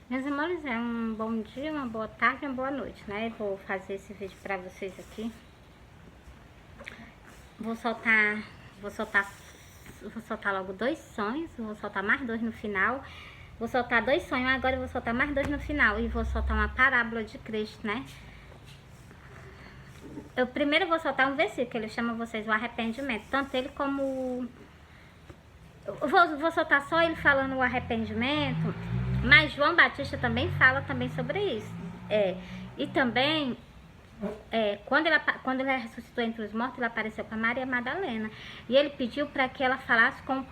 Meus amores, é um bom dia, uma boa tarde, uma boa noite, né? Vou fazer esse vídeo pra vocês aqui. Vou soltar logo 2 sonhos, vou soltar mais 2 no final. Vou soltar 2 sonhos, agora eu vou soltar mais 2 no final e vou soltar uma parábola de Cristo, né? Eu primeiro vou soltar um versículo, ele chama vocês o arrependimento, tanto ele como... Eu vou soltar só ele falando o arrependimento, mas João Batista também fala também sobre isso. E também, quando ele ressuscitou entre os mortos, ele apareceu para Maria Madalena. E ele pediu para que ela falasse com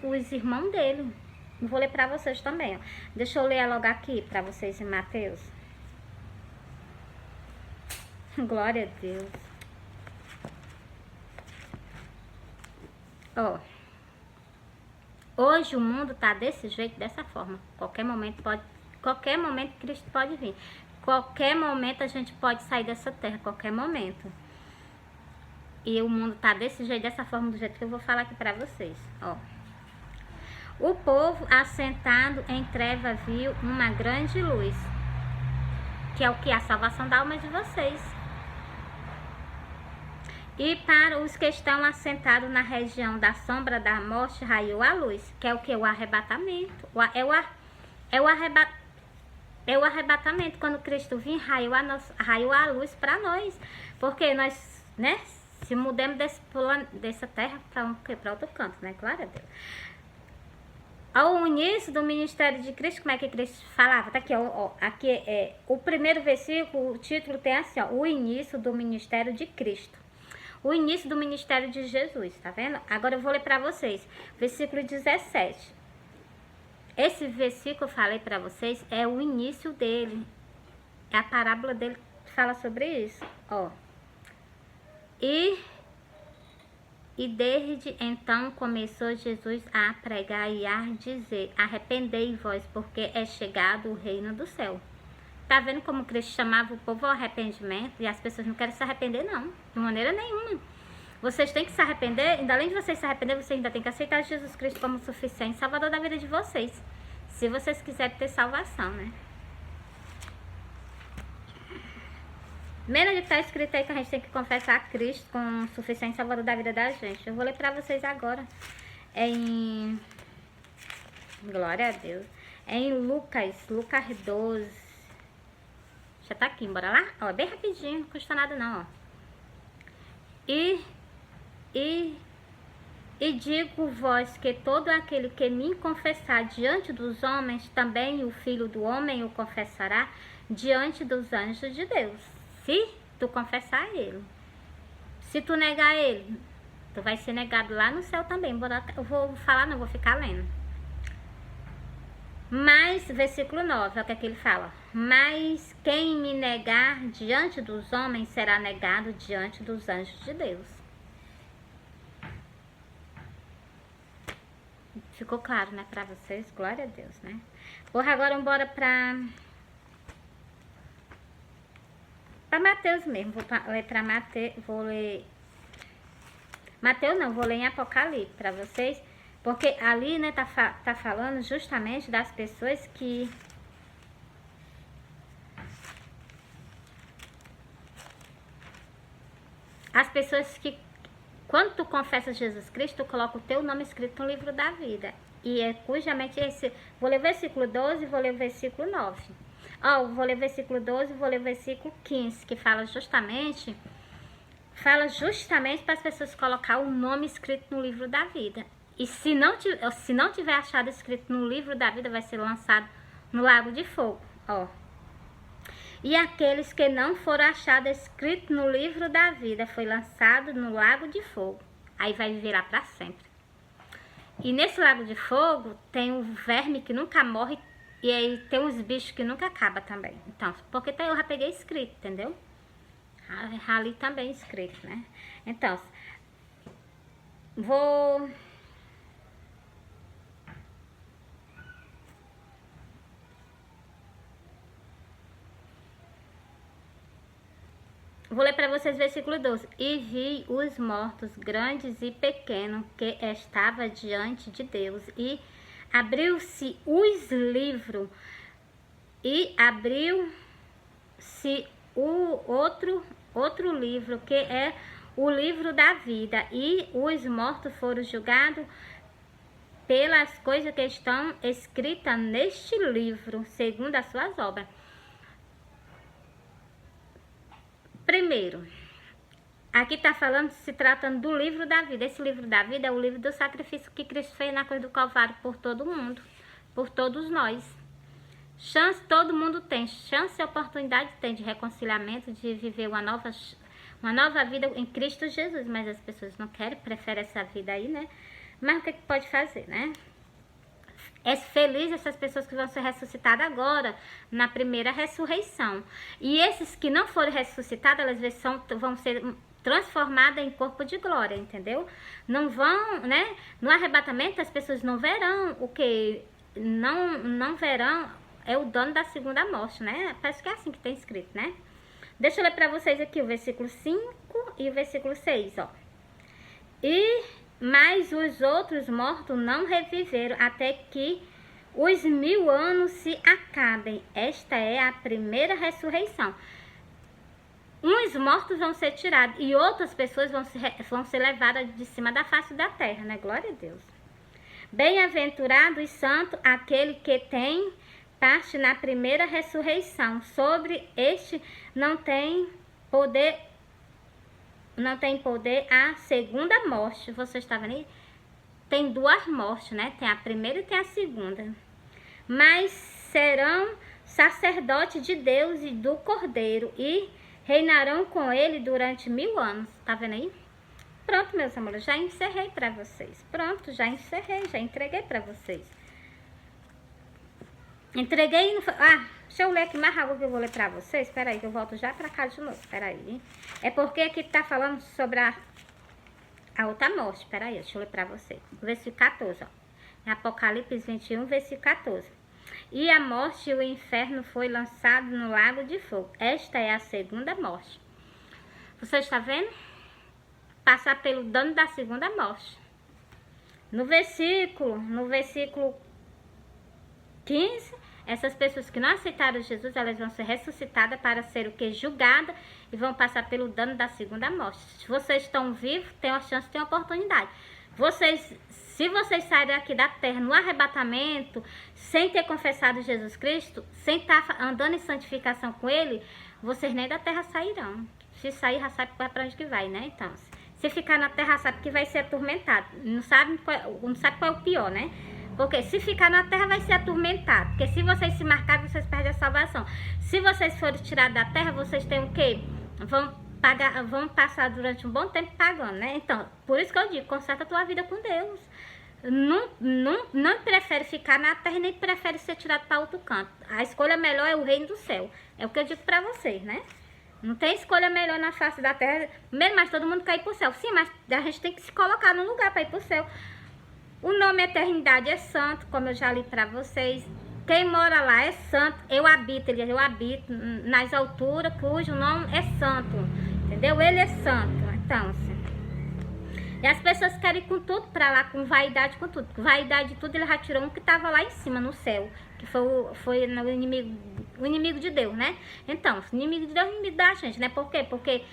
os irmãos dele. Vou ler para vocês também. Ó. Deixa eu ler logo aqui para vocês em Mateus. Glória a Deus. Ó. Hoje o mundo tá desse jeito, dessa forma. Qualquer momento Cristo pode vir. Qualquer momento a gente pode sair dessa terra, qualquer momento. E o mundo tá desse jeito, dessa forma, do jeito que eu vou falar aqui pra vocês, ó. O povo assentado em treva viu uma grande luz, que é o que? A salvação da alma de vocês. E para os que estão assentados na região da sombra da morte, raiou a luz, que é o que? O arrebatamento. É o arrebatamento. Quando Cristo vir, raiou a luz para nós. Porque nós, né, se mudamos dessa terra para outro canto, né? Glória a Deus. Ao início do ministério de Cristo, como é que Cristo falava? Tá aqui, ó, aqui é o primeiro versículo, o título tem assim, ó, o início do ministério de Cristo. O início do ministério de Jesus, tá vendo? Agora eu vou ler para vocês, versículo 17. Esse versículo eu falei para vocês, é o início dele. É a parábola dele que fala sobre isso, ó. E desde então começou Jesus a pregar e a dizer: arrependei-vos, porque é chegado o reino do céu. Tá vendo como Cristo chamava o povo ao arrependimento? E as pessoas não querem se arrepender, não. De maneira nenhuma. Vocês têm que se arrepender. Ainda além de vocês se arrepender, vocês ainda têm que aceitar Jesus Cristo como suficiente salvador da vida de vocês. Se vocês quiserem ter salvação, né? Menos de que tá escrito aí que a gente tem que confessar a Cristo como suficiente salvador da vida da gente. Eu vou ler pra vocês agora. Glória a Deus. É em Lucas 12. Já tá aqui, bora lá? Ó, bem rapidinho, não custa nada não, ó. E digo-vos que todo aquele que me confessar diante dos homens, também o Filho do Homem o confessará diante dos anjos de Deus. Se tu confessar ele. Se tu negar ele, tu vai ser negado lá no céu também. Eu vou falar, não vou ficar lendo. Mas, versículo 9, é o que ele fala. Mas quem me negar diante dos homens será negado diante dos anjos de Deus. Ficou claro, né, pra vocês? Glória a Deus, né? Porra, agora bora pra Mateus mesmo. Vou ler pra Mateus. Vou ler em Apocalipse pra vocês. Porque ali, né, tá falando justamente das pessoas que... As pessoas que, quando tu confessa Jesus Cristo, tu coloca o teu nome escrito no livro da vida. E é cujamente esse... Vou ler o versículo 12 e vou ler o versículo 9. Ó, vou ler o versículo 12 e vou ler o versículo 15, que fala justamente para as pessoas colocar o nome escrito no livro da vida. E se não tiver achado escrito no livro da vida, vai ser lançado no lago de fogo, ó. E aqueles que não foram achados escrito no livro da vida, foi lançado no lago de fogo. Aí vai viver lá para sempre. E nesse lago de fogo tem um verme que nunca morre e aí tem uns bichos que nunca acabam também. Então, porque eu já peguei escrito, entendeu? Ali também escrito, né? Então, vou ler para vocês versículo 12. E vi os mortos, grandes e pequenos, que estava diante de Deus. E abriu-se os livros e abriu-se o outro livro, que é o livro da vida, e os mortos foram julgados pelas coisas que estão escritas neste livro, segundo as suas obras. Primeiro, aqui está falando, se tratando do livro da vida. Esse livro da vida é o livro do sacrifício que Cristo fez na cruz do Calvário por todo mundo, por todos nós. Chance todo mundo tem, chance e oportunidade tem de reconciliamento, de viver uma nova vida em Cristo Jesus, mas as pessoas não querem, preferem essa vida aí, né? Mas o que pode fazer, né? É feliz essas pessoas que vão ser ressuscitadas agora, na primeira ressurreição. E esses que não forem ressuscitados, elas vão ser transformadas em corpo de glória, entendeu? Não vão, né? No arrebatamento as pessoas não verão o que? Não verão, é o dono da segunda morte, né? Parece que é assim que tem escrito, né? Deixa eu ler para vocês aqui o versículo 5 e o versículo 6, ó. Mas os outros mortos não reviveram até que os 1000 anos se acabem. Esta é a primeira ressurreição. Uns mortos vão ser tirados e outras pessoas vão ser levadas de cima da face da terra, né? Glória a Deus. Bem-aventurado e santo aquele que tem parte na primeira ressurreição. Sobre este não tem poder a segunda morte. Você está vendo aí? Tem duas mortes, né? Tem a primeira e tem a segunda. Mas serão sacerdotes de Deus e do Cordeiro e reinarão com ele durante 1000 anos. Tá vendo aí? Pronto, meus amores, já encerrei para vocês. Pronto, já encerrei, já entreguei para vocês. Entreguei... deixa eu ler aqui mais algo que eu vou ler pra vocês. Espera aí, que eu volto já pra cá de novo. Espera aí. É porque aqui tá falando sobre a outra morte. Espera aí, deixa eu ler pra vocês. Versículo 14, ó. Apocalipse 21, versículo 14. E a morte e o inferno foi lançado no lago de fogo. Esta é a segunda morte. Você está vendo? Passar pelo dano da segunda morte. No versículo 15... essas pessoas que não aceitaram Jesus, elas vão ser ressuscitadas para ser o que? Julgadas e vão passar pelo dano da segunda morte. Se vocês estão vivos, tem uma chance, tem uma oportunidade. Se vocês saírem aqui da terra no arrebatamento, sem ter confessado Jesus Cristo, sem estar andando em santificação com Ele, vocês nem da terra sairão. Se sair, já sabe para onde que vai, né? Então, se ficar na terra, sabe que vai ser atormentado. Não sabe qual é o pior, né? Porque se ficar na terra vai ser atormentado. Porque se vocês se marcarem, vocês perdem a salvação. Se vocês forem tirados da terra, vocês têm o quê? Vão passar durante um bom tempo pagando, né? Então, por isso que eu digo, conserta a tua vida com Deus. Não prefere ficar na terra, nem prefere ser tirado para outro canto. A escolha melhor é o reino do céu. É o que eu digo para vocês, né? Não tem escolha melhor na face da terra. Mesmo, mas todo mundo quer ir para o céu. Sim, mas a gente tem que se colocar no lugar para ir para o céu. O nome eternidade é santo, como eu já li para vocês. Quem mora lá é santo. Eu habito nas alturas, cujo nome é santo. Entendeu? Ele é santo. Então, assim. E as pessoas querem ir com tudo para lá, com vaidade, com tudo. Com vaidade de tudo, ele já tirou um que estava lá em cima, no céu. Que foi o inimigo de Deus, né? Então, o inimigo de Deus é o inimigo da gente, né? Por quê? Porque...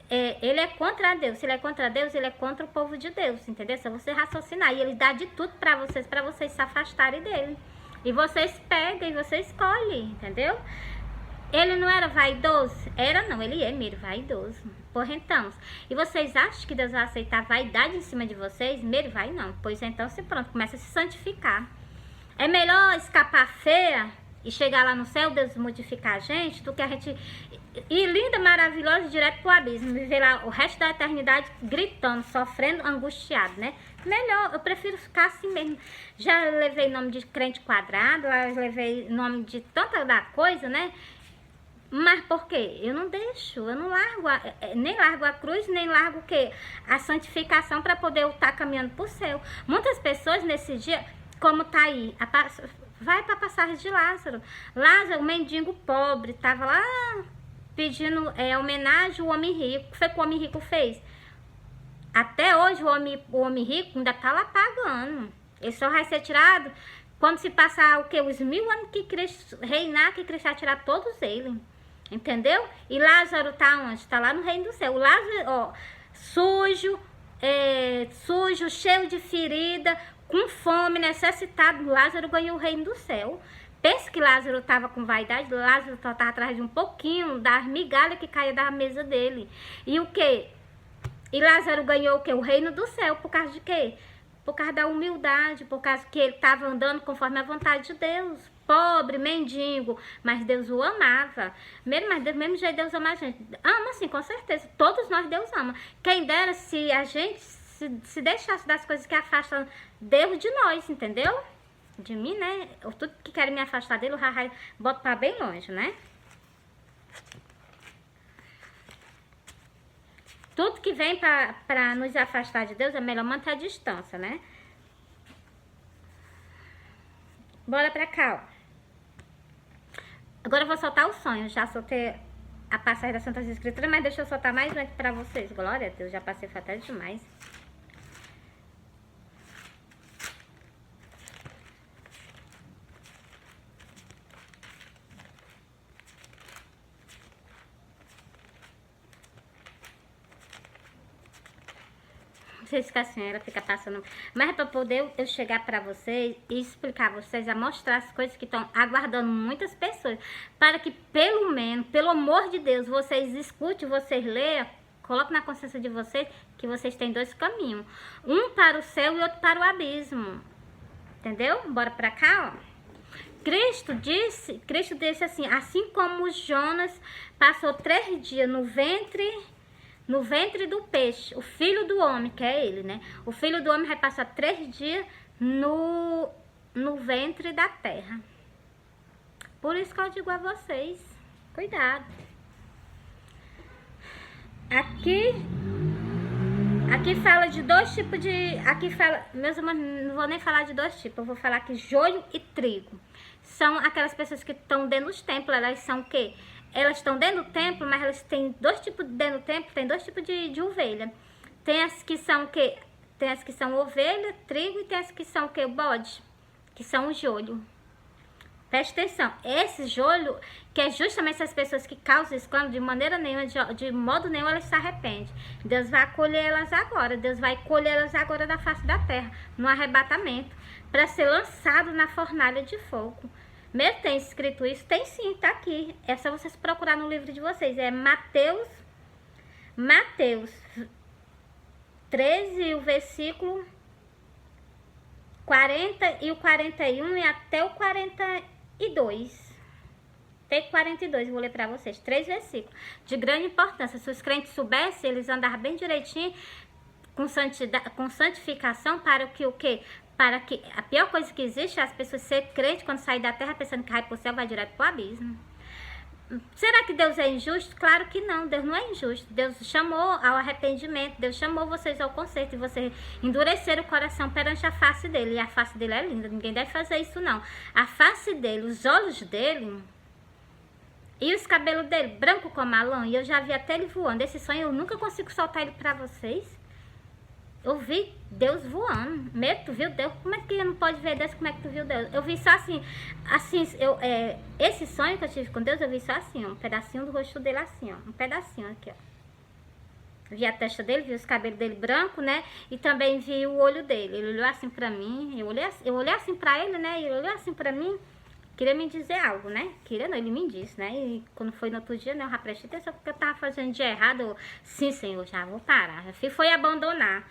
ele é contra Deus. Se ele é contra Deus, ele é contra o povo de Deus, entendeu? Se você raciocinar, e ele dá de tudo para vocês se afastarem dele. E vocês pegam e vocês escolhem, entendeu? Ele não era vaidoso? Era não, ele é meio vaidoso. Porra, então, e vocês acham que Deus vai aceitar vaidade em cima de vocês? Meio vai não. Pois então, se pronto, começa a se santificar. É melhor escapar feia e chegar lá no céu, Deus modificar a gente, do que a gente ir linda, maravilhosa, direto pro abismo, viver lá o resto da eternidade gritando, sofrendo, angustiado, né? Melhor, eu prefiro ficar assim mesmo. Já levei nome de crente quadrado, já levei nome de tanta da coisa, né? Mas por quê? Eu não deixo, eu não largo, nem largo a cruz, nem largo o quê? A santificação para poder eu estar caminhando pro céu. Muitas pessoas nesse dia, como tá aí, vai para a passagem de Lázaro. Lázaro, o mendigo pobre, tava lá pedindo homenagem ao homem rico. O que foi que o homem rico fez? Até hoje o homem rico ainda tá lá pagando. Ele só vai ser tirado Quando se passar o que? Os 1000 anos que Cristo reinar, que Cristo vai tirar todos eles. Entendeu? E Lázaro tá onde? Tá lá no reino do céu. O Lázaro, ó, sujo, cheio de ferida, com fome, necessitado. Lázaro ganhou o reino do céu. Pensa que Lázaro estava com vaidade. Lázaro estava atrás de um pouquinho das migalhas que caía da mesa dele. E o quê? E Lázaro ganhou o quê? O reino do céu. Por causa de quê? Por causa da humildade. Por causa que ele estava andando conforme a vontade de Deus. Pobre, mendigo, mas Deus o amava. Mesmo jeito Deus ama a gente. Ama sim, com certeza. Todos nós Deus ama. Quem dera se a gente se deixasse das coisas que afastam Deus de nós, entendeu? De mim, né? Tudo que querem me afastar dele, eu boto pra bem longe, né? Tudo que vem pra nos afastar de Deus é melhor manter a distância, né? Bora pra cá, ó. Agora eu vou soltar o sonho. Já soltei a passagem das Santas Escrituras, mas deixa eu soltar mais um aqui pra vocês. Glória a Deus, já passei fatal demais. Vocês que a senhora fica passando, mas é para poder eu chegar para vocês e explicar a vocês, a mostrar as coisas que estão aguardando muitas pessoas, para que pelo menos, pelo amor de Deus, vocês escutem, vocês leiam, coloquem na consciência de vocês que vocês têm dois caminhos, um para o céu e outro para o abismo, entendeu? Bora para cá, ó. Cristo disse assim como Jonas passou 3 dias no ventre do peixe, o filho do homem, que é ele, né? O filho do homem vai passar 3 dias no ventre da terra. Por isso que eu digo a vocês, cuidado. Aqui fala de 2 tipos de... Aqui fala... Meus irmãos, não vou nem falar de 2 tipos. Eu vou falar que joio e trigo. São aquelas pessoas que estão dentro dos templos. Elas são o quê? Elas estão dentro do templo, mas elas têm 2 tipos dentro do templo, tem 2 tipos de ovelha. Tem as que são o quê? Tem as que são ovelha, trigo, e tem as que são o quê? O bode, que são o joio. Preste atenção, esse joio, que é justamente essas pessoas que causam escândalo, de maneira nenhuma, de modo nenhum, elas se arrependem. Deus vai acolher elas agora, Deus vai colher elas agora da face da terra, no arrebatamento, para ser lançado na fornalha de fogo. Mesmo tem escrito isso? Tem sim, tá aqui. É só vocês procurar no livro de vocês. É Mateus 13, o versículo 40 e o 41 e até o 42. Até 42, vou ler para vocês. 3 versículos de grande importância. Se os crentes soubessem, eles andavam bem direitinho, com santificação, para que o quê? Para que a pior coisa que existe é as pessoas serem crentes quando sair da terra pensando que vai para o céu, vai direto para o abismo. Será que Deus é injusto? Claro que não, Deus não é injusto. Deus chamou ao arrependimento, Deus chamou vocês ao conserto e vocês endureceram o coração perante a face dele. E a face dele é linda, ninguém deve fazer isso não. A face dele, os olhos dele e os cabelos dele, branco como a lã, e eu já vi até ele voando. Esse sonho eu nunca consigo soltar ele para vocês. Eu vi Deus voando. Mesmo, tu viu Deus? Como é que não pode ver Deus? Como é que tu viu Deus? Eu vi só assim, esse sonho que eu tive com Deus, eu vi só assim, ó, um pedacinho do rosto dele assim, ó, um pedacinho aqui, ó. Vi a testa dele, vi os cabelos dele branco, né? E também vi o olho dele. Ele olhou assim pra mim, eu olhei assim pra ele, né? E ele olhou assim pra mim, queria me dizer algo, né? Queria não, ele me disse, né? E quando foi no outro dia, né? Eu já prestei atenção porque eu tava fazendo de errado. Sim, Senhor, já vou parar. Foi abandonar.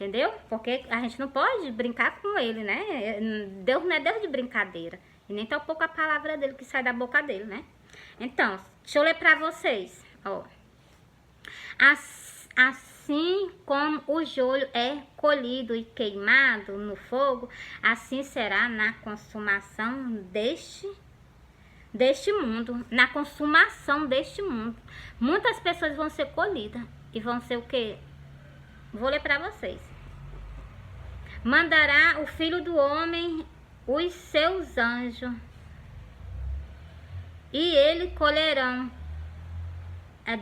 Entendeu? Porque a gente não pode brincar com ele, né? Deus não é Deus de brincadeira. E nem tão pouco a palavra dele que sai da boca dele, né? Então, deixa eu ler pra vocês. Ó. Assim como o joio é colhido e queimado no fogo, assim será na consumação deste mundo. Na consumação deste mundo. Muitas pessoas vão ser colhidas. E vão ser o quê? Vou ler para vocês. Mandará o Filho do Homem os seus anjos, e eles colherão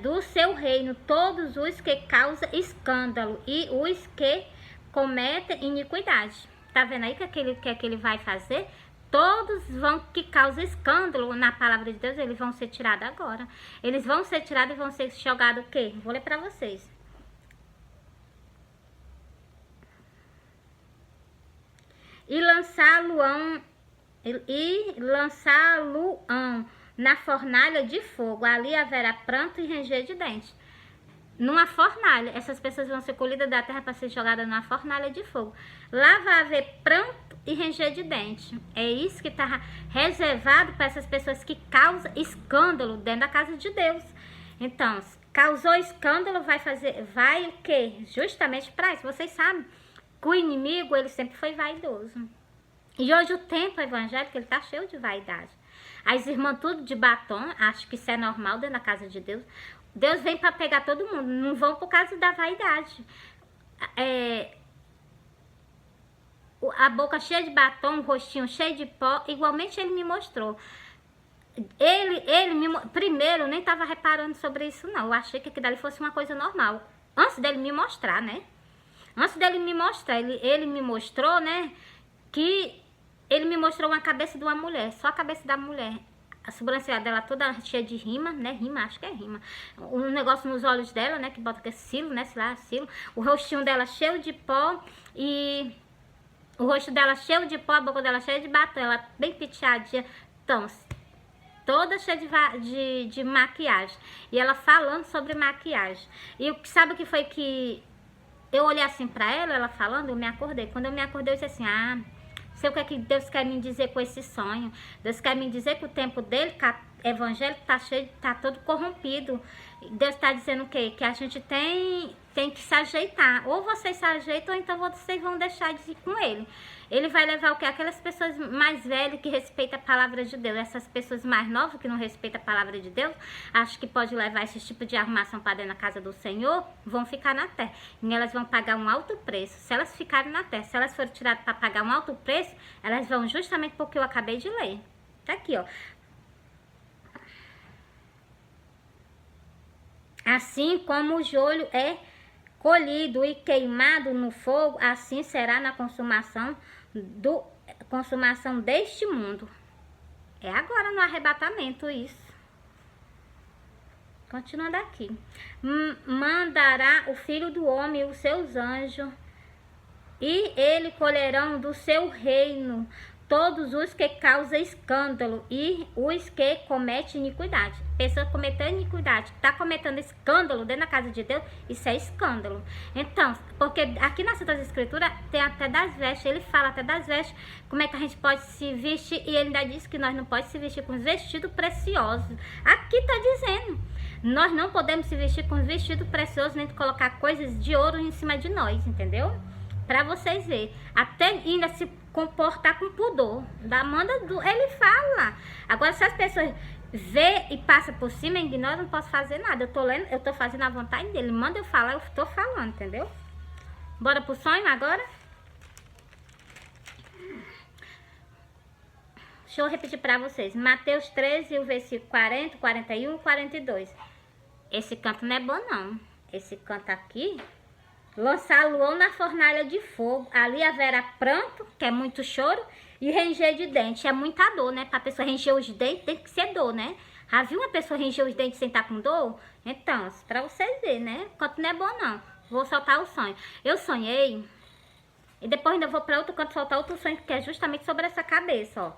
do seu reino todos os que causam escândalo e os que cometem iniquidade. Tá vendo aí que ele vai fazer? Todos vão que causam escândalo na palavra de Deus, eles vão ser tirados agora. Eles vão ser tirados e vão ser jogados o quê? Vou ler para vocês. E lançá-lo-ão na fornalha de fogo. Ali haverá pranto e ranger de dentes. Numa fornalha. Essas pessoas vão ser colhidas da terra para ser jogadas numa fornalha de fogo. Lá vai haver pranto e ranger de dente. É isso que está reservado para essas pessoas que causam escândalo dentro da casa de Deus. Então, causou escândalo, vai o quê? Justamente para isso. Vocês sabem que o inimigo, ele sempre foi vaidoso. E hoje o tempo evangélico, ele tá cheio de vaidade. As irmãs tudo de batom, acho que isso é normal dentro da casa de Deus. Deus vem para pegar todo mundo, não vão por causa da vaidade. A boca cheia de batom, o rostinho cheio de pó, igualmente ele me mostrou. Primeiro, eu nem tava reparando sobre isso não, eu achei que aquilo dali fosse uma coisa normal. Antes dele me mostrar, né? Antes dele me mostrar, ele me mostrou, né, que ele me mostrou uma cabeça de uma mulher, só a cabeça da mulher. A sobrancelha dela toda cheia de rima, né, rima, acho que é rima. Um negócio nos olhos dela, né, que bota que é cilo, né, sei lá, cilo. O rostinho dela cheio de pó e... O rosto dela cheio de pó, a boca dela cheia de batom, ela bem penteadinha. Então, toda cheia de maquiagem. E ela falando sobre maquiagem. E sabe o que foi que... Eu olhei assim pra ela falando, eu me acordei. Quando eu me acordei, eu disse assim, sei o que é que Deus quer me dizer com esse sonho. Deus quer me dizer que o tempo dele, evangélico, tá todo corrompido. Deus está dizendo o quê? Que a gente tem que se ajeitar. Ou vocês se ajeitam, ou então vocês vão deixar de ir com ele. Ele vai levar o quê? Aquelas pessoas mais velhas que respeitam a palavra de Deus. Essas pessoas mais novas que não respeitam a palavra de Deus, acho que pode levar esse tipo de arrumação para dentro da casa do Senhor, vão ficar na terra. E elas vão pagar um alto preço. Se elas ficarem na terra, se elas forem tiradas para pagar um alto preço, elas vão justamente porque eu acabei de ler. Tá aqui, ó. Assim como o joio é colhido e queimado no fogo, assim será na consumação deste mundo. É agora no arrebatamento isso. Continuando aqui. Mandará o Filho do Homem e os seus anjos, e ele colherão do seu reino todos os que causam escândalo e os que cometem iniquidade. Pessoa cometendo iniquidade, está cometendo escândalo dentro da casa de Deus, isso é escândalo. Então, porque aqui nas Santas Escrituras tem até das vestes, ele fala até das vestes, como é que a gente pode se vestir, e ele ainda diz que nós não podemos se vestir com os vestidos preciosos. Aqui está dizendo, nós não podemos se vestir com os vestidos preciosos, nem colocar coisas de ouro em cima de nós, entendeu? Para vocês verem, até ainda se comportar com pudor. Ele fala. Agora, se as pessoas vê e passa por cima, ignoram, eu não posso fazer nada. Eu tô lendo, eu tô fazendo a vontade dele. Manda eu falar, eu tô falando, entendeu? Bora pro sonho agora? Deixa eu repetir para vocês. Mateus 13, o versículo 40, 41 e 42. Esse canto não é bom, não. Esse canto aqui... Lançá-lo na fornalha de fogo, ali haverá pranto, que é muito choro, e ranger de dente, é muita dor, né? Pra pessoa ranger os dentes, tem que ser dor, né? Já viu uma pessoa ranger os dentes sem estar com dor? Então, pra vocês verem, né? Canto não é bom, não. Vou soltar o sonho. Eu sonhei, e depois ainda vou pra outro canto soltar outro sonho, que é justamente sobre essa cabeça, ó.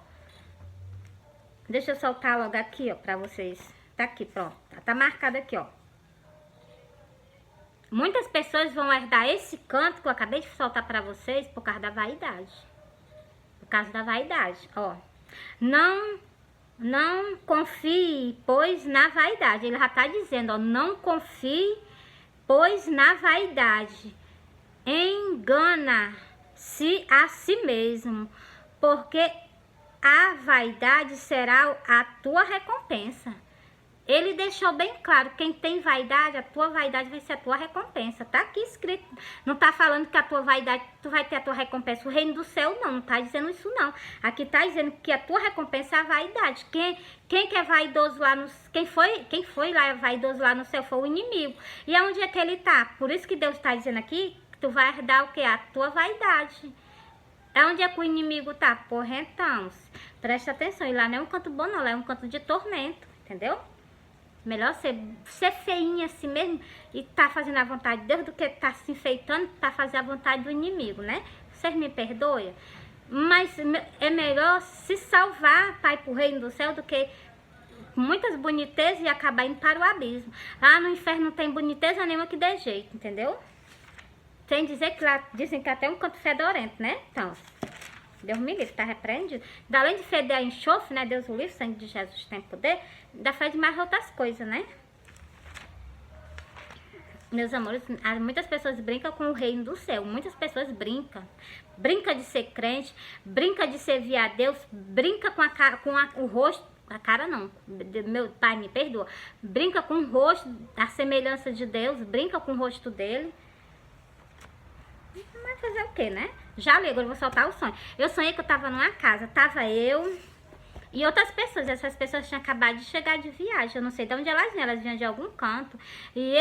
Deixa eu soltar logo aqui, ó, pra vocês. Tá aqui, pronto. Tá marcado aqui, ó. Muitas pessoas vão herdar esse canto que eu acabei de soltar para vocês por causa da vaidade. Por causa da vaidade, ó. Não confie, pois na vaidade. Ele já tá dizendo, ó. Não confie, pois na vaidade. Engana-se a si mesmo. Porque a vaidade será a tua recompensa. Ele deixou bem claro, quem tem vaidade, a tua vaidade vai ser a tua recompensa. Tá aqui escrito. Não tá falando que a tua vaidade, tu vai ter a tua recompensa. O reino do céu não tá dizendo isso não. Aqui tá dizendo que a tua recompensa é a vaidade. Quem que é vaidoso lá no... Quem foi lá vaidoso lá no céu foi o inimigo. E aonde é que ele tá? Por isso que Deus tá dizendo aqui que tu vai herdar o que? A tua vaidade. Aonde é que o inimigo tá? Porra, então, presta atenção. E lá não é um canto bom, não. Lá é um canto de tormento, entendeu? Melhor ser feinha assim mesmo e tá fazendo a vontade de Deus do que tá se enfeitando pra fazer a vontade do inimigo, né? Vocês me perdoem? Mas é melhor se salvar para ir pro reino do céu do que muitas bonitezas e acabar indo para o abismo. Lá no inferno não tem boniteza nenhuma que dê jeito, entendeu? Sem dizer que lá dizem que até um canto fedorento, né? Então, Deus me livre, tá repreendido. Além de feder a enxofre, né? Deus o livre, o sangue de Jesus tem poder, ainda fede mais outras coisas, né? Meus amores, muitas pessoas brincam com o reino do céu. Muitas pessoas brincam. Brinca de ser crente, brinca de servir a Deus, brinca com o rosto, a cara não, meu pai me perdoa, brinca com o rosto, a semelhança de Deus, brinca com o rosto dele. Mas fazer o que, né? Já li, agora eu vou soltar o sonho. Eu sonhei que eu tava numa casa, tava eu e outras pessoas. Essas pessoas tinham acabado de chegar de viagem, eu não sei de onde elas vinham de algum canto. E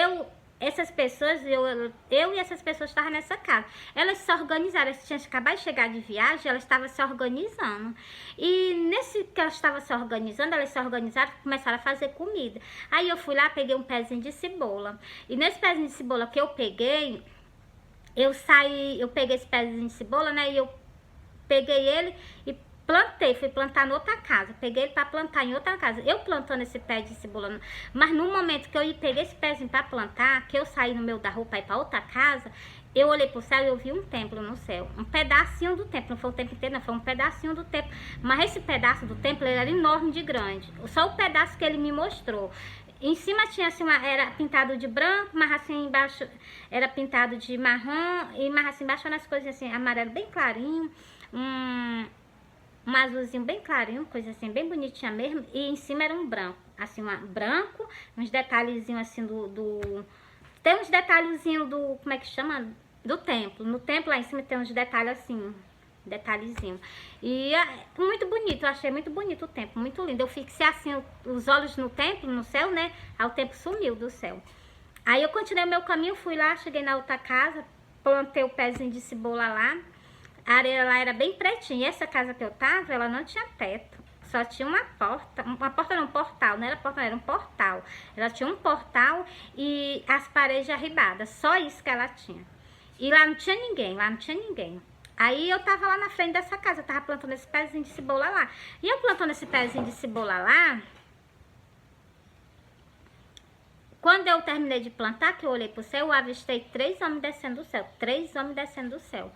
essas pessoas, eu e essas pessoas estavam nessa casa. Elas se organizaram, elas tinham acabado de chegar de viagem, elas estavam se organizando. E nesse que elas estavam se organizando, elas se organizaram e começaram a fazer comida. Aí eu fui lá, peguei um pezinho de cebola. E nesse pezinho de cebola que eu peguei, eu peguei esse pezinho de cebola, né? E eu peguei ele e plantei, fui plantar em outra casa. Peguei ele para plantar em outra casa. Eu plantando esse pé de cebola, mas no momento que eu peguei esse pezinho para plantar, que eu saí no meio da rua para ir para outra casa, eu olhei pro céu e eu vi um templo no céu. Um pedacinho do templo, não foi o templo inteiro, não, foi um pedacinho do templo. Mas esse pedaço do templo, ele era enorme de grande. Só o pedaço que ele me mostrou. Em cima tinha assim, era pintado de branco, mas assim embaixo era pintado de marrom, e mais assim embaixo eram as coisas assim, amarelo bem clarinho, um azulzinho bem clarinho, coisa assim, bem bonitinha mesmo. E em cima era um branco, assim, branco, uns detalhezinhos assim tem uns detalhezinhos como é que chama? Do templo. No templo lá em cima tem uns detalhes assim, detalhezinho. E é muito bonito, eu achei muito bonito o templo, muito lindo. Eu fixei assim os olhos no templo, no céu, né? Aí o templo sumiu do céu. Aí eu continuei o meu caminho, fui lá, cheguei na outra casa, plantei o pezinho de cebola lá. A areia lá era bem pretinha. E essa casa que eu tava, ela não tinha teto. Só tinha uma porta não, um portal. Não era porta, não, era um portal. Ela tinha um portal e as paredes arribadas. Só isso que ela tinha. E lá não tinha ninguém, Aí eu tava lá na frente dessa casa, eu tava plantando esse pezinho de cebola lá. E eu plantando esse pezinho de cebola lá, quando eu terminei de plantar, que eu olhei pro céu, eu avistei 3 homens descendo do céu. 3 homens descendo do céu.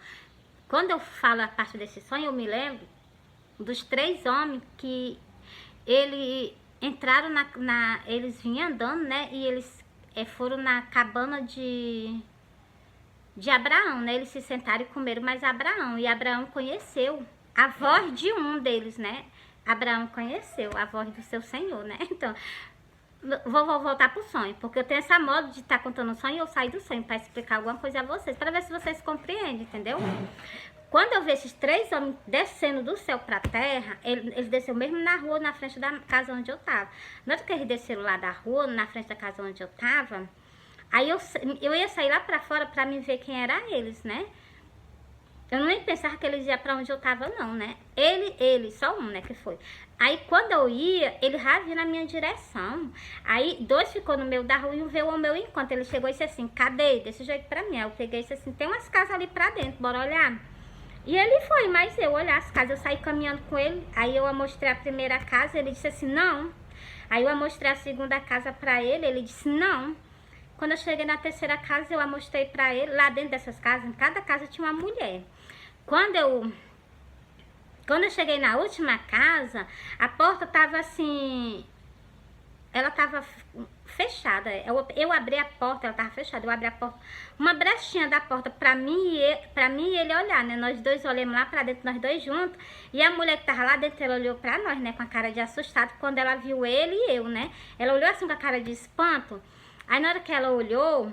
Quando eu falo a parte desse sonho, eu me lembro dos 3 homens que eles entraram eles vinham andando, né? E eles foram na cabana de Abraão, né? Eles se sentaram e comeram mais Abraão. E Abraão conheceu a voz de um deles, né? Abraão conheceu a voz do seu Senhor, né? Então, vou voltar pro sonho, porque eu tenho essa moda de estar contando um sonho e eu saio do sonho para explicar alguma coisa a vocês, para ver se vocês compreendem, entendeu? Quando eu vi esses 3 homens descendo do céu pra terra, eles desceram mesmo na rua, na frente da casa onde eu tava. Na hora que eles desceram lá da rua, na frente da casa onde eu tava, aí eu ia sair lá pra fora pra me ver quem era eles, né? Eu nem pensava que eles iam pra onde eu tava, não, né? Ele, só um, né, que foi. Aí, quando eu ia, ele já vinha na minha direção. Aí, 2 ficou no meio da rua e um veio ao meu encontro. Ele chegou e disse assim, cadê? Desse jeito pra mim. Aí, eu peguei e disse assim, tem umas casas ali pra dentro, bora olhar? E ele foi, mas eu olhar as casas, eu saí caminhando com ele. Aí, eu mostrei a primeira casa, ele disse assim, não. Aí, eu mostrei a segunda casa pra ele disse, não. Quando eu cheguei na terceira casa, eu mostrei pra ele, lá dentro dessas casas, em cada casa tinha uma mulher. Quando eu cheguei na última casa, a porta tava assim, ela tava fechada. Eu abri a porta, ela tava fechada. Eu abri a porta, uma brechinha da porta pra mim e ele olhar, né? Nós dois olhamos lá pra dentro, nós dois juntos. E a mulher que tava lá dentro, ela olhou pra nós, né? Com a cara de assustado, quando ela viu ele e eu, né? Ela olhou assim com a cara de espanto. Aí na hora que ela olhou,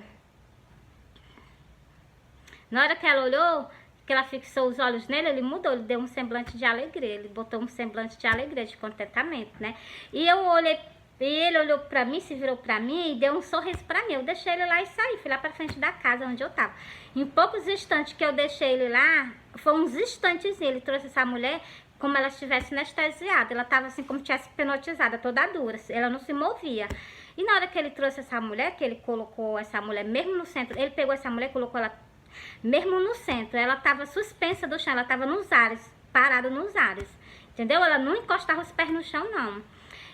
que ela fixou os olhos nele, ele mudou, ele deu um semblante de alegria, ele botou um semblante de alegria, de contentamento, né? E eu olhei E ele olhou pra mim, se virou pra mim e deu um sorriso pra mim. Eu deixei ele lá e saí, fui lá pra frente da casa onde eu tava. Em poucos instantes que eu deixei ele lá, foi uns instantes, ele trouxe essa mulher como ela estivesse anestesiada. Ela tava assim como tivesse hipnotizada, toda dura, ela não se movia. E na hora que ele trouxe essa mulher, que ele colocou essa mulher mesmo no centro, ele pegou essa mulher e colocou ela mesmo no centro. Ela tava suspensa do chão, ela tava nos ares, parada nos ares, entendeu? Ela não encostava os pés no chão, não.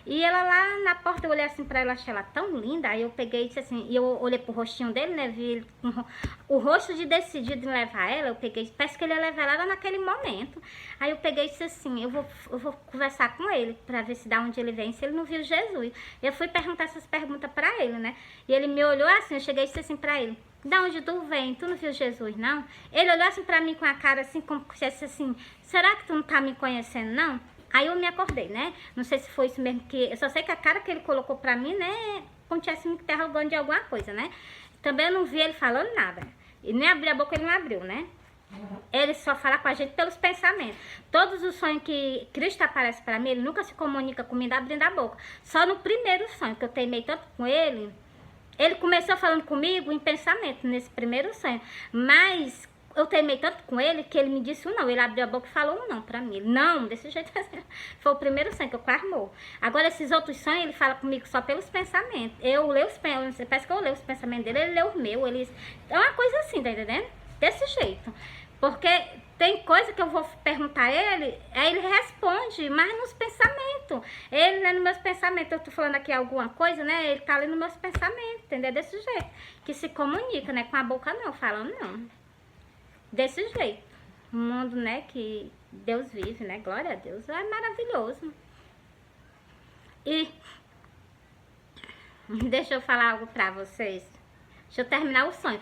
E ela lá na porta, eu olhei assim pra ela, achei ela tão linda. Aí eu peguei e disse assim, e eu olhei pro rostinho dele, né, vi ele com o rosto de decidido em levar ela. Eu peguei, parece que ele ia levar ela naquele momento. Aí eu peguei e disse assim, eu vou conversar com ele pra ver se da onde ele vem, se ele não viu Jesus. Eu fui perguntar essas perguntas pra ele, né, e ele me olhou assim, eu cheguei e disse assim pra ele, da onde tu vem? Tu não viu Jesus, não? Ele olhou assim pra mim com a cara assim, como se disse assim, será que tu não tá me conhecendo, não? Aí eu me acordei, né? Não sei se foi isso mesmo que... Eu só sei que a cara que ele colocou pra mim, né? Como tivesse me interrogando de alguma coisa, né? Também eu não vi ele falando nada. E nem abrir a boca ele não abriu, né? Ele só fala com a gente pelos pensamentos. Todos os sonhos que Cristo aparece pra mim, ele nunca se comunica comigo abrindo a boca. Só no primeiro sonho, que eu teimei tanto com ele, ele começou falando comigo em pensamento, nesse primeiro sonho. Mas... eu teimei tanto com ele que ele me disse um não. Ele abriu a boca e falou um não pra mim. Não, desse jeito assim. Foi o primeiro sonho que eu quase morro. Agora, esses outros sonhos, ele fala comigo só pelos pensamentos. Eu leio os pensamentos, parece que eu leio os pensamentos dele, ele lê os meus. É uma coisa assim, tá entendendo? Desse jeito. Porque tem coisa que eu vou perguntar a ele, aí ele responde, mas nos pensamentos. Ele, né, nos meus pensamentos, eu tô falando aqui alguma coisa, né? Ele tá ali nos meus pensamentos, entendeu? Desse jeito. Que se comunica, né? Com a boca não, falando não. Desse jeito, o mundo, né, que Deus vive, né, glória a Deus, é maravilhoso. E deixa eu falar algo pra vocês, deixa eu terminar o sonho.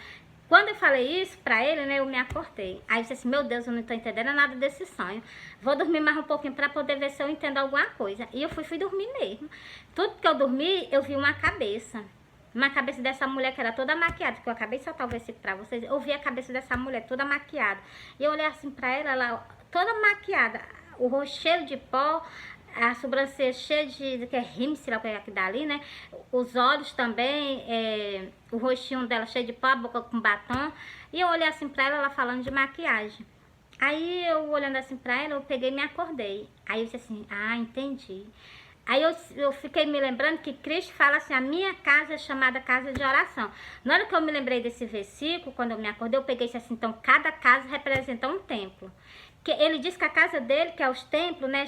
Quando eu falei isso pra ele, né, eu me acordei. Aí eu disse assim, meu Deus, eu não tô entendendo nada desse sonho. Vou dormir mais um pouquinho pra poder ver se eu entendo alguma coisa. E eu fui dormir mesmo. Tudo que eu dormi, eu vi uma cabeça. Uma cabeça dessa mulher que era toda maquiada, que eu acabei de soltar o versículo pra vocês. Eu vi a cabeça dessa mulher toda maquiada. E eu olhei assim pra ela, ela toda maquiada. O rosto cheio de pó, a sobrancelha cheia de que é rímel, sei lá o que é que dá ali, né? Os olhos também, o rostinho dela cheio de pó, a boca com batom. E eu olhei assim pra ela, ela falando de maquiagem. Aí eu olhando assim pra ela, eu peguei e me acordei. Aí eu disse assim, ah, entendi. Aí eu fiquei me lembrando que Cristo fala assim, a minha casa é chamada casa de oração. Na hora que eu me lembrei desse versículo, quando eu me acordei, eu peguei assim, então cada casa representa um templo. Que ele diz que a casa dele, que é os templos, né,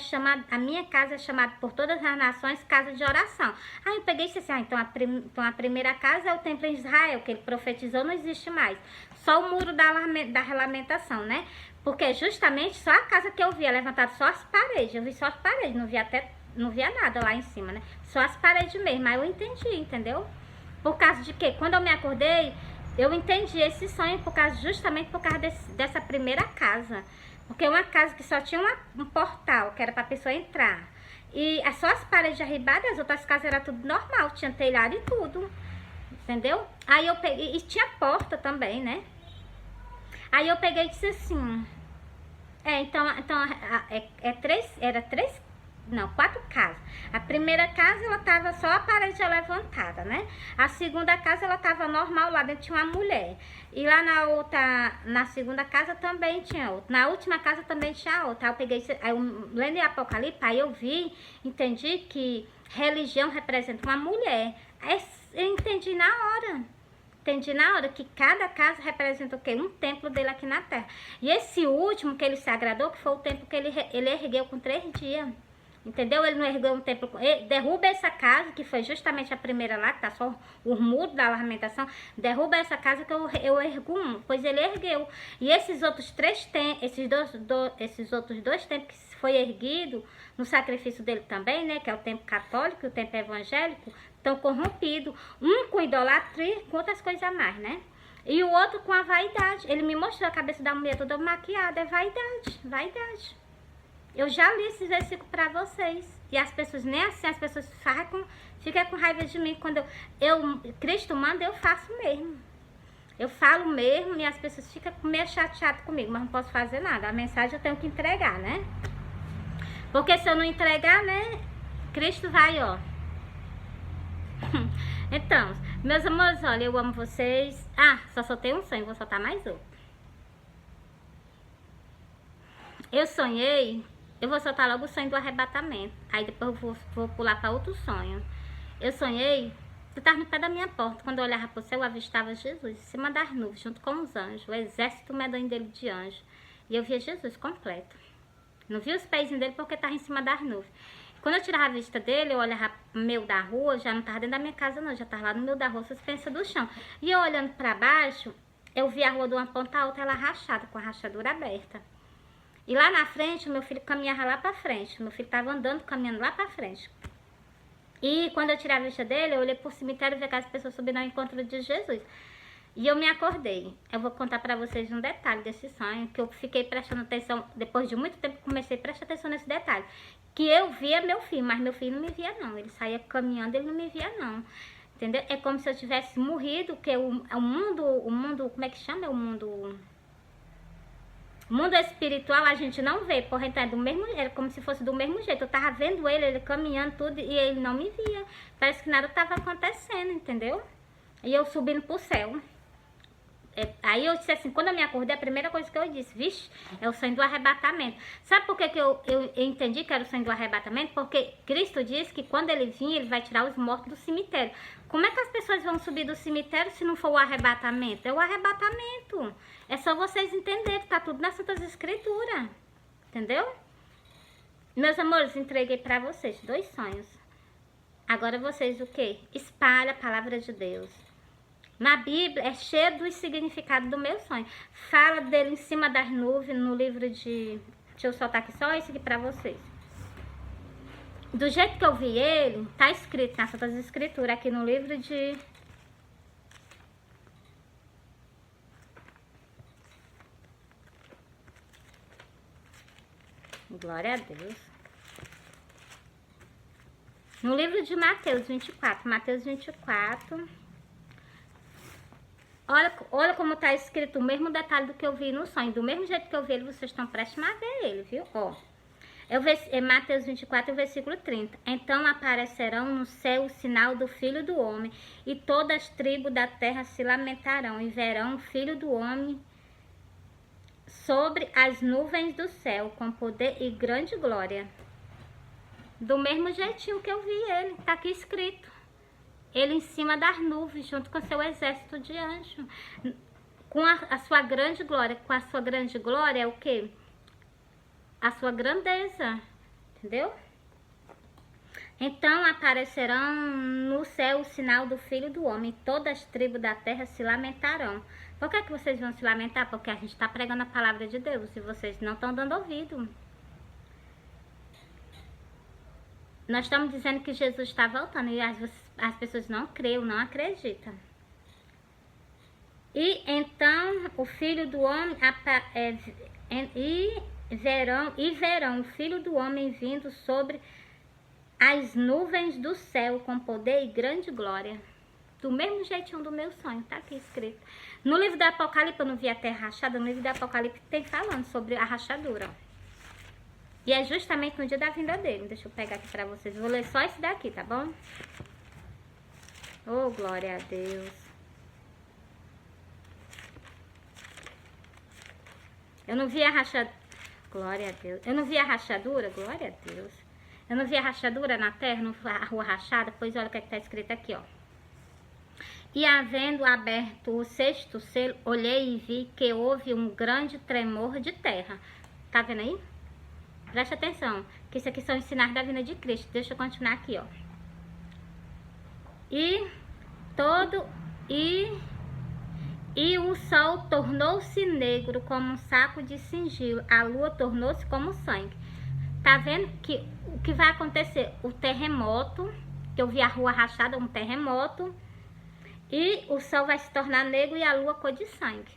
a minha casa é chamada por todas as nações casa de oração. Aí eu peguei e disse assim, então a primeira casa é o templo em Israel, que ele profetizou, não existe mais. Só o muro da lamentação, né? Porque justamente só a casa que eu via levantado, só as paredes, eu vi só as paredes, não via nada lá em cima, né? Só as paredes mesmo. Aí eu entendi, entendeu? Por causa de quê? Quando eu me acordei, eu entendi esse sonho justamente por causa dessa primeira casa. Porque é uma casa que só tinha um portal, que era pra pessoa entrar. E só as paredes derribadas, as outras casas era tudo normal, tinha telhado e tudo. Entendeu? Aí eu peguei, e tinha porta também, né? Aí eu peguei e disse assim... era quatro casas. A primeira casa, ela tava só a parede levantada, né? A segunda casa, ela tava normal, lá dentro tinha uma mulher. E lá na segunda casa também tinha outra. Na última casa também tinha outra. Aí eu peguei, aí eu lendo em Apocalipse, aí eu entendi que religião representa uma mulher. Aí eu entendi na hora. Entendi na hora que cada casa representa o quê? Um templo dele aqui na terra. E esse último que ele se agradou, que foi o templo que ele ergueu com 3 dias. Entendeu? Ele não ergueu um templo. Derruba essa casa, que foi justamente a primeira lá, que tá só o muro da lamentação. Derruba essa casa que eu ergo um. Pois ele ergueu. E esses outros 3 templos, esses outros 2 templos que foi erguido no sacrifício dele também, né? Que é o templo católico e o templo evangélico, estão corrompidos. Um com idolatria, com outras coisas a mais, né? E o outro com a vaidade. Ele me mostrou a cabeça da mulher toda maquiada. É vaidade, vaidade. Eu já li esses versículos pra vocês. E as pessoas, nem assim, as pessoas ficam com raiva de mim. Quando Cristo manda, eu faço mesmo. Eu falo mesmo e as pessoas ficam meio chateadas comigo, mas não posso fazer nada. A mensagem eu tenho que entregar, né? Porque se eu não entregar, né, Cristo vai, ó, Então, meus amores, olha, eu amo vocês. Ah, só soltei um sonho, vou soltar mais outro. Eu sonhei, eu vou soltar logo o sonho do arrebatamento. Aí depois eu vou pular para outro sonho. Eu sonhei, eu estava no pé da minha porta. Quando eu olhava para o céu, eu avistava Jesus em cima das nuvens, junto com os anjos, o exército medonho dele de anjos. E eu via Jesus completo. Não via os pés dele porque estava em cima das nuvens. Quando eu tirava a vista dele, eu olhava no meio da rua, já não estava dentro da minha casa não, já estava lá no meio da rua, suspensa do chão. E eu olhando para baixo, eu vi a rua de uma ponta a outra, ela rachada, com a rachadura aberta. E lá na frente, o meu filho caminhava lá pra frente. Meu filho tava andando, caminhando lá pra frente. E quando eu tirei a vista dele, eu olhei pro cemitério e vi que as pessoas subindo ao encontro de Jesus. E eu me acordei. Eu vou contar pra vocês um detalhe desse sonho, que eu fiquei prestando atenção, depois de muito tempo comecei a prestar atenção nesse detalhe. Que eu via meu filho, mas meu filho não me via não. Ele saía caminhando, ele não me via não. Entendeu? É como se eu tivesse morrido, que o mundo, como é que chama? O mundo espiritual a gente não vê, porra, então é do mesmo jeito, como se fosse do mesmo jeito. Eu tava vendo ele caminhando tudo e ele não me via. Parece que nada tava acontecendo, entendeu? E eu subindo pro céu. Aí eu disse assim, quando eu me acordei, a primeira coisa que eu disse, vixe, é o sonho do arrebatamento. Sabe por que eu entendi que era o sonho do arrebatamento? Porque Cristo disse que quando ele vir, ele vai tirar os mortos do cemitério. Como é que as pessoas vão subir do cemitério se não for o arrebatamento? É o arrebatamento. É só vocês entenderem, tá tudo nas Santas Escrituras. Entendeu? Meus amores, entreguei pra vocês 2 sonhos. Agora vocês o quê? Espalha a palavra de Deus. Na Bíblia é cheio do significado do meu sonho. Fala dele em cima das nuvens no livro de... Deixa eu soltar aqui só isso aqui pra vocês. Do jeito que eu vi ele, tá escrito nas Santas Escrituras aqui no livro de... Glória a Deus. No livro de Mateus 24. Mateus 24... Olha como tá escrito o mesmo detalhe do que eu vi no sonho. Do mesmo jeito que eu vi ele, vocês estão prestes a ver ele, viu? Ó, Mateus 24, versículo 30. Então aparecerão no céu o sinal do Filho do Homem, e todas as tribos da terra se lamentarão, e verão o Filho do Homem sobre as nuvens do céu, com poder e grande glória. Do mesmo jeitinho que eu vi ele, tá aqui escrito. Ele em cima das nuvens, junto com seu exército de anjos. Com a sua grande glória. Com a sua grande glória é o quê? A sua grandeza. Entendeu? Então aparecerão no céu o sinal do Filho do Homem. E todas as tribos da terra se lamentarão. Por que vocês vão se lamentar? Porque a gente está pregando a palavra de Deus. E vocês não estão dando ouvido. Nós estamos dizendo que Jesus está voltando e as pessoas não creem, não acreditam. E então o Filho do Homem verão o Filho do Homem vindo sobre as nuvens do céu com poder e grande glória. Do mesmo jeitinho do meu sonho, tá aqui escrito. No livro do Apocalipse eu não vi a terra rachada, no livro do Apocalipse tem falando sobre a rachadura, ó. E é justamente no dia da vinda dele. Deixa eu pegar aqui pra vocês. Vou ler só esse daqui, tá bom? Oh, glória a Deus. Eu não vi a rachadura. Glória a Deus. Eu não vi a rachadura. Glória a Deus. Eu não vi a rachadura na terra, não foi a rua rachada. Pois olha o que tá escrito aqui, ó. E havendo aberto o 6º selo, olhei e vi que houve um grande tremor de terra. Tá vendo aí? Preste atenção, que isso aqui são os sinais da vinda de Cristo. Deixa eu continuar aqui, ó. E o sol tornou-se negro como um saco de cingilo. A lua tornou-se como sangue. Tá vendo que o que vai acontecer? O terremoto, que eu vi a rua rachada, um terremoto. E o sol vai se tornar negro e a lua cor de sangue.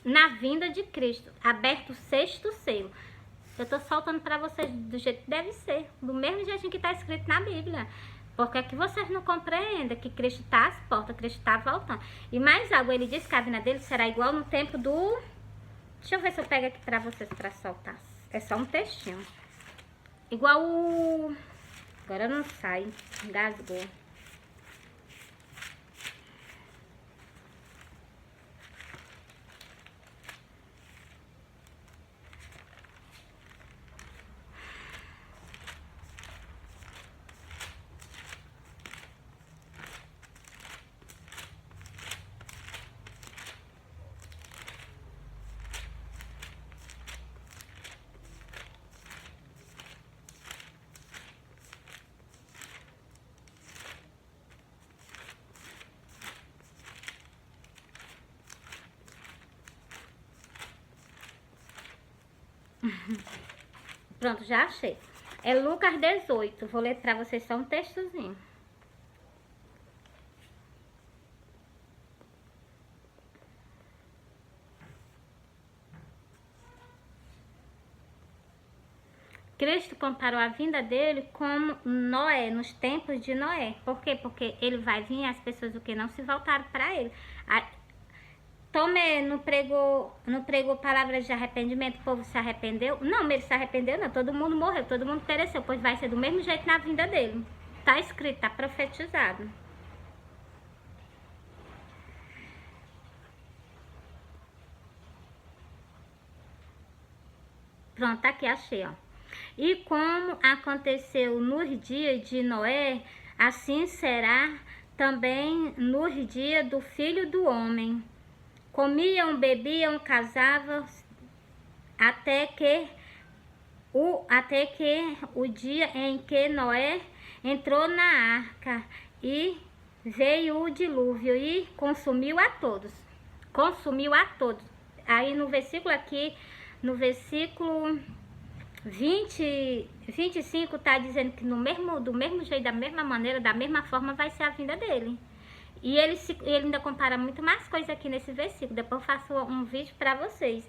Na vinda de Cristo, aberto o 6º selo. Eu tô soltando pra vocês do jeito que deve ser. Do mesmo jeitinho que tá escrito na Bíblia. Porque é que vocês não compreendem que Cristo tá às portas, Cristo tá voltando. E mais algo, ele disse que a vinda dele será igual no tempo do... Deixa eu ver se eu pego aqui pra vocês pra soltar. É só um textinho. Igual o... Agora não sai. Engasgou. Pronto, já achei. É Lucas 18. Vou ler pra vocês só um textozinho. Cristo comparou a vinda dele como Noé, nos tempos de Noé. Por quê? Porque ele vai vir e as pessoas o que não se voltaram para ele. Tomé não pregou palavras de arrependimento, o povo se arrependeu? Não, ele se arrependeu não, todo mundo morreu, todo mundo pereceu, pois vai ser do mesmo jeito na vinda dele. Tá escrito, tá profetizado. Pronto, aqui achei, ó. E como aconteceu nos dias de Noé, assim será também nos dias do Filho do Homem. Comiam, bebiam, casavam, até que o dia em que Noé entrou na arca e veio o dilúvio e consumiu a todos. Consumiu a todos. Aí no versículo aqui, no versículo 25 está dizendo que do mesmo jeito, da mesma maneira, da mesma forma vai ser a vinda dele. E ele ainda compara muito mais coisas aqui nesse versículo. Depois eu faço um vídeo para vocês.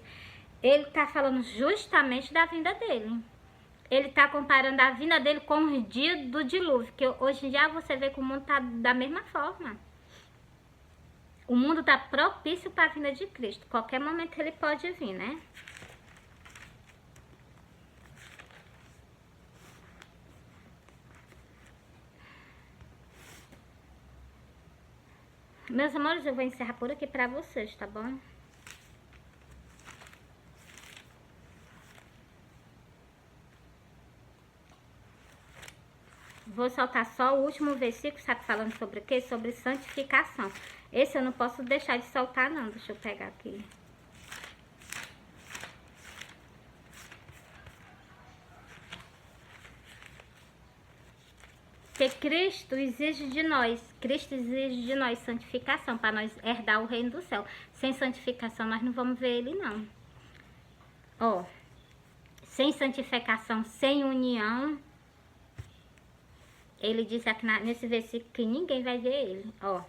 Ele está falando justamente da vinda dele. Ele está comparando a vinda dele com o dia do dilúvio. Que hoje em dia você vê que o mundo está da mesma forma. O mundo está propício para a vinda de Cristo. Qualquer momento ele pode vir, né? Meus amores, eu vou encerrar por aqui pra vocês, tá bom? Vou soltar só o último versículo, sabe, falando sobre o quê? Sobre santificação. Esse eu não posso deixar de soltar, não. Deixa eu pegar aqui. Porque Cristo exige de nós santificação, para nós herdar o reino do céu. Sem santificação nós não vamos ver ele não. Ó, sem santificação, sem união, ele diz aqui nesse versículo que ninguém vai ver ele, ó.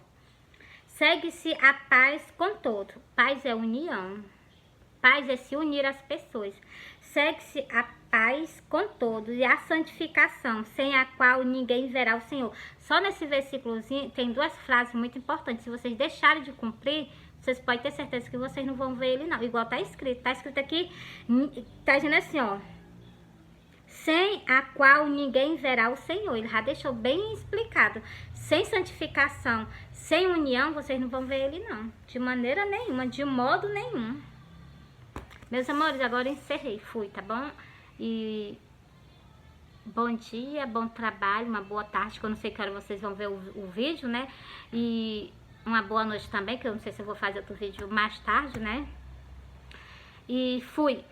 Segue-se a paz com todo. Paz é união. Paz é se unir às pessoas. Segue-se a paz com todos e a santificação, sem a qual ninguém verá o Senhor. Só nesse versículozinho tem duas frases muito importantes. Se vocês deixarem de cumprir, vocês podem ter certeza que vocês não vão ver ele não. Igual tá escrito. Tá escrito aqui, tá dizendo assim, ó. Sem a qual ninguém verá o Senhor. Ele já deixou bem explicado. Sem santificação, sem união, vocês não vão ver ele não. De maneira nenhuma, de modo nenhum. Meus amores, agora eu encerrei. Fui, tá bom? E bom dia, bom trabalho, uma boa tarde, que eu não sei que hora vocês vão ver o vídeo, né? E uma boa noite também, que eu não sei se eu vou fazer outro vídeo mais tarde, né? E fui.